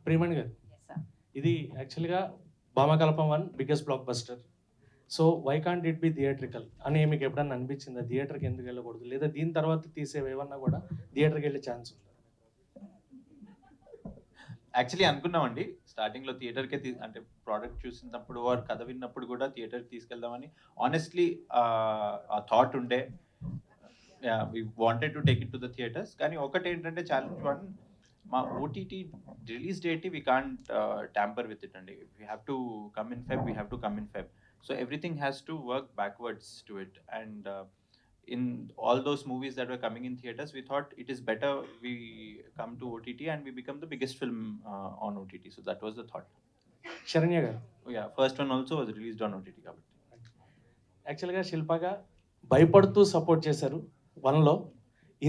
ప్రియమణి గారు, ఇది యాక్చువల్గా Bhamakalapam 1 biggest blockbuster. So why can't it be theatrical అని మీకు ఎప్పుడన్నా అనిపించిందా? థియేటర్కి ఎందుకు వెళ్ళకూడదు, లేదా దీని తర్వాత తీసేవేమన్నా కూడా థియేటర్కి వెళ్ళే ఛాన్స్ ఉందా? యాక్చువల్లీ అనుకున్నామండి స్టార్టింగ్లో థియేటర్కే అంటే ప్రోడక్ట్ చూసినప్పుడు వారు కథ విన్నప్పుడు కూడా థియేటర్కి తీసుకెళ్దామని ఆనెస్ట్లీ ఆ థాట్ ఉండే. We wanted to take it to the theatres. కానీ ఒకటి ఏంటంటే ఛాలెంజ్ వన్, మా OTT release date we can't tamper with it అండి. We have to come in Feb, we have to come in Feb. So everything has to work backwards to it, and in all those movies that were coming in theaters, we thought it is better we come to OTT and we become the biggest film on OTT. So that was the thought. Saranya గారు, Oh yeah, first one also was released on OTT కాబట్టి. యాక్చువల్గా శిల్పగా భయపడుతూ support చేశారు 1లో.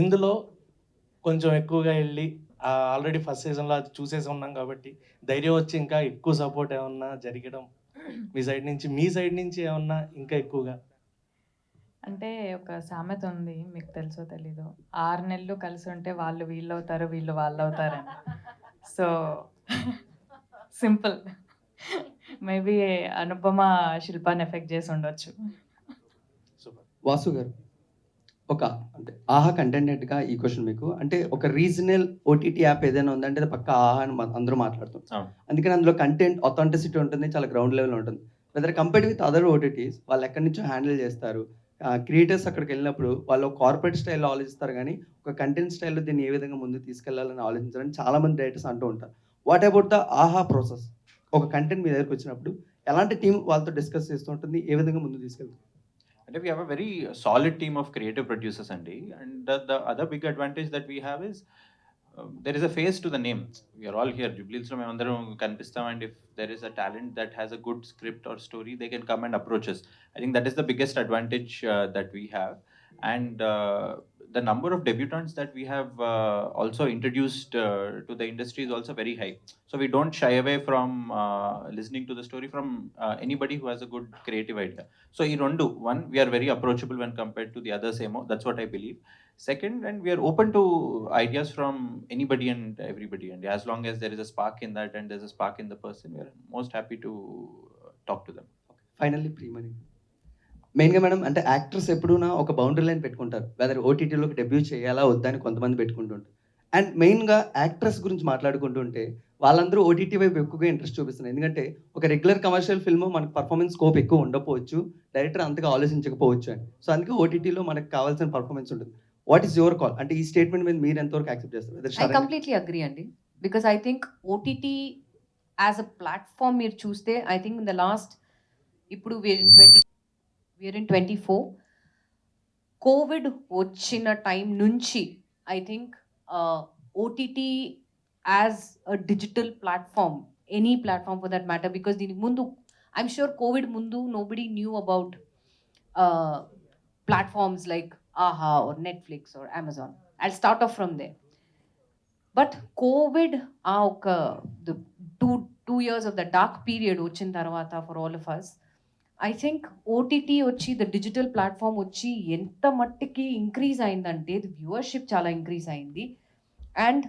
ఇందులో కొంచెం ఎక్కువగా వెళ్ళి already first సీజన్లో అది చూసేసి ఉన్నాం కాబట్టి ధైర్యం వచ్చి ఇంకా ఎక్కువ సపోర్ట్ ఏమన్నా జరగడం మీ సైడ్ నుంచి ఏమన్నా ఇంకా ఎక్కువగా? అంటే ఒక సామెత ఉంది, మీకు తెలుసో తెలీదు, 6 నెలలు కలిసి ఉంటే వాళ్ళు వీళ్ళు అవుతారు, వీళ్ళు వాళ్ళు అవుతారని. So simple. మేబీ అనుపమ శిల్పాన్ని ఎఫెక్ట్ చేసి ఉండొచ్చు. వాసు గారు, ఒక అంటే ఆహా కంటెంటెడ్గా ఈ క్వశ్చన్ మీకు, అంటే ఒక రీజనల్ ఓటీటీ యాప్ ఏదైనా ఉందంటే అది పక్క ఆహా అని అందరూ మాట్లాడుతాం. అందుకని అందులో కంటెంట్ అథెంటిసిటీ ఉంటుంది, చాలా గ్రౌండ్ లెవెల్ ఉంటుంది. Whether compared with other OTTs వాళ్ళు ఎక్కడి నుంచో హ్యాండిల్ చేస్తారు. క్రియేటర్స్ అక్కడికి వెళ్ళినప్పుడు వాళ్ళు కార్పొరేట్ స్టైల్లో ఆలోచిస్తారు, కానీ ఒక కంటెంట్ స్టైల్లో దీన్ని ఏ విధంగా ముందుకు తీసుకెళ్లాలని ఆలోచించాలని చాలామంది డైరెక్టర్స్ అంటూ ఉంటారు. వాట్ అబౌట్ ద ఆహా ప్రాసెస్? ఒక కంటెంట్ మీ దగ్గరికి వచ్చినప్పుడు ఎలాంటి టీం వాళ్ళతో డిస్కస్ చేస్తూ ఉంటుంది, ఏ విధంగా ముందుకు తీసుకెళ్తుంది? And we have a very solid team of creative producers, Andy. And the other big advantage that we have is there is a face to the name. We are all here. Jubilees lo memandaram kanipistam, and if there is a talent that has a good script or story, they can come and approach us. I think that is the biggest advantage that we have. And the number of debutants that we have also introduced to the industry is also very high. So we don't shy away from listening to the story from anybody who has a good creative idea. So one, we are very approachable when compared to the others. That's what I believe. Second, and we are open to ideas from anybody and everybody. And as long as there is a spark in that and there's a spark in the person, we are most happy to talk to them. Finally Priyamani, మెయిన్గా madam, అంటే actors ఎప్పుడూనా ఒక boundary line పెట్టుకుంటారు, weather ఓటీటీలోకి debut చేయాలా వద్దా అని కొంతమంది పెట్టుకుంటుంటారు. And మెయిన్గా actress గురించి మాట్లాడుకుంటుంటే వాళ్ళందరూ ఓటీటీ వైపు ఎక్కువగా ఇంట్రెస్ట్ చూపిస్తున్నారు. ఎందుకంటే ఒక రెగ్యులర్ కమర్షియల్ ఫిల్మ్ మనకు పర్ఫార్మెన్స్ స్కోప్ ఎక్కువ ఉండకపోవచ్చు, డైరెక్టర్ అంతగా ఆలోచించకపోవచ్చు అని. సో అందుకే ఓటీటీలో మనకు కావాల్సిన పర్ఫార్మెన్స్ ఉంటుంది. What is your call? అంటే ఈ స్టేట్మెంట్ మీద మీరు ఎంతవరకు యాక్సెప్ట్ చేస్తారు? ఐ కంప్లీట్లీ అగ్రీ అండి, because I think OTT as a platform మీరు చూస్తే, I think in the last, ఇప్పుడు వీఆర్ ఇన్ 24, కోవిడ్ వచ్చిన టైం నుంచి I think OTT as a digital platform, any platform for that matter, because దీనికి ముందు I'm sure Covid ముందు nobody knew about platforms like AHA or Netflix or Amazon. I'll start off from there. But COVID, the two years of the dark period వచ్చిన తర్వాత for all of us, I think OTT వచ్చి, the digital platform వచ్చి ఎంత మట్టికి increase అయిందంటే the viewership చాలా increase అయింది. And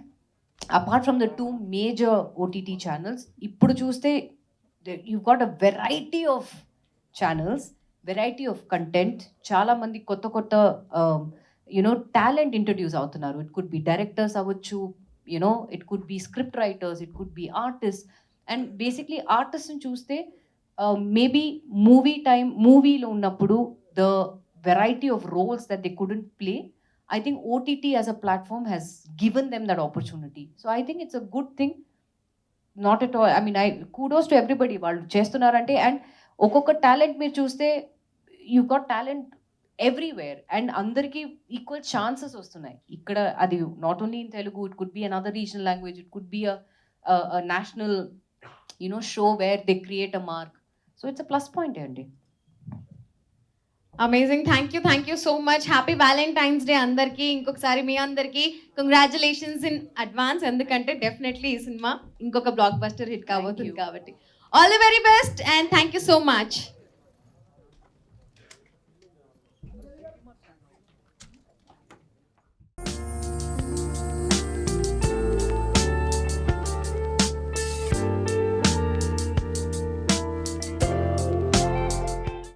apart from the 2 major OTT channels, ఇప్పుడు చూస్తే you've got a variety of channels, variety of content, చాలా మంది కొత్త టాలెంట్ ఇంట్రడ్యూస్ అవుతున్నారు. ఇట్ కుడ్ బి డైరెక్టర్స్ అవ్వచ్చు, it could be script writers, it could be artist. And basically ఆర్టిస్ట్ని చూస్తే maybe మూవీలో ఉన్నప్పుడు the variety of roles that they couldn't play, I think OTT as a platform has given them that opportunity. So I think it's a good thing, not at all. I mean, kudos to everybody వాళ్ళు చేస్తున్నారంటే. And ఒక్కొక్క talent మీరు చూస్తే you got talent everywhere, and అందరికీ equal chances వస్తున్నాయి ఇక్కడ. అది not only in Telugu, it could be another regional language, it could be a national show where they create a mark. So it's a plus point అండి. Amazing, thank you so much. Happy Valentine's day అందరికీ. ఇంకొకసారి మీ అందరికీ congratulations in advance, ఎందుకంటే definitely ఈ cinema ఇంకొక blockbuster hit కాబోతుంది కాబట్టి. All the very best and thank you so much.